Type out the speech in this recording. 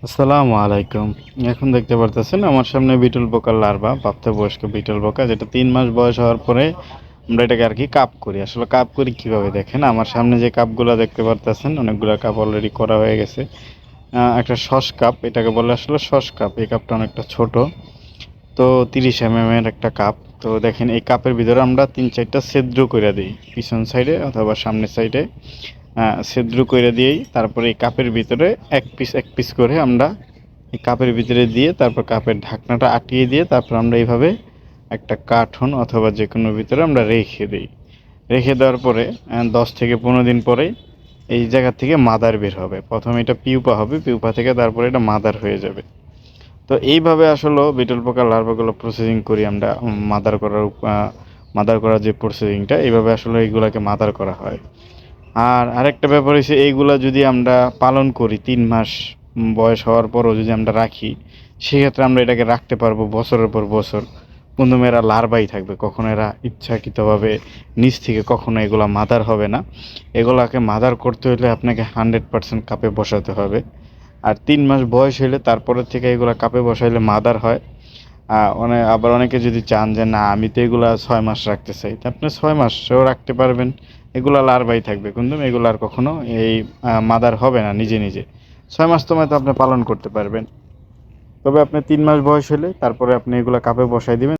আসসালামু আলাইকুম। এখন দেখতে পারতেছেন আমার সামনে বিটল পোকার লার্ভা, প্রাপ্তবয়স্ক বিটল পোকা, যেটা ৩ মাস বয়স হওয়ার পরে আমরা এটাকে আরকি কাপ করি। আসলে কাপ করি কিভাবে দেখেন, আমার সামনে যে কাপগুলা দেখতে পারতেছেন, অনেকগুলা কাপ অলরেডি করা হয়ে গেছে। একটা সস কাপ, এটাকে বলে আসলে সস কাপ। এই কাপটা অনেকটা ছোট। তো ৩০ এর একটা কাপ। তো দেখেন এই কাপের ভিতরে আমরা ৩-৪টা ছিদ্র কইরা দেই। পিছন সাইডে অথবা সামনের সাইডে ছিদ্র কইরা দিয়েই তারপরে এই কাপের ভিতরে এক পিস করে আমরা এই কাপের ভিতরে দিয়ে তারপর কাপের ঢাকনাটা আটকিয়ে দিয়ে তারপর আমরা এইভাবে একটা কার্টন অথবা যেকোনোর ভিতরে আমরা রেখে দিই। রেখে দেওয়ার পরে ১০ থেকে ১৫ দিন পরে এই জায়গা থেকে মাদার বের হবে। প্রথমে এটা পিউপা হবে, পিউপা থেকে তারপরে এটা মাদার হয়ে যাবে। তো এইভাবে আসলেও বিটল পোকার লার্ভাগুলো প্রসেসিং করি আমরা। মাদার করার যে প্রসেসিংটা, এইভাবে আসলে এইগুলাকে মাদার করা হয়। আর আরেকটা ব্যাপার হচ্ছে, এইগুলা যদি আমরা পালন করি ৩ মাস বয়স হওয়ার পরও যদি আমরা রাখি, সেক্ষেত্রে আমরা এটাকে রাখতে পারবো বছরের পর বছর। কিন্তু এরা লার্ভাই থাকবে, কখনো এরা ইচ্ছাকৃতভাবে নিচ থেকে কখনো এগুলা মাদার হবে না। এগুলাকে মাদার করতে হলে আপনাকে 100% কাপে বসাতে হবে। আর ৩ মাস বয়স হলে তারপরের থেকে এগুলা কাপে বসাইলে মাদার হয়। আবার অনেকে যদি চান যে না আমি তো এগুলা ৬ মাস রাখতে চাই, তা আপনি ৬ মাসও রাখতে পারবেন। এগুলা লার্ভাই থাকবে, কিন্তু এগুলো আর কখনো এই মাদার হবে না নিজে নিজে। ৬ মাস সময় তো আপনি পালন করতে পারবেন। তবে আপনি ৩ মাস বয়স হলে তারপরে আপনি এগুলা কাপে বসাই দিবেন।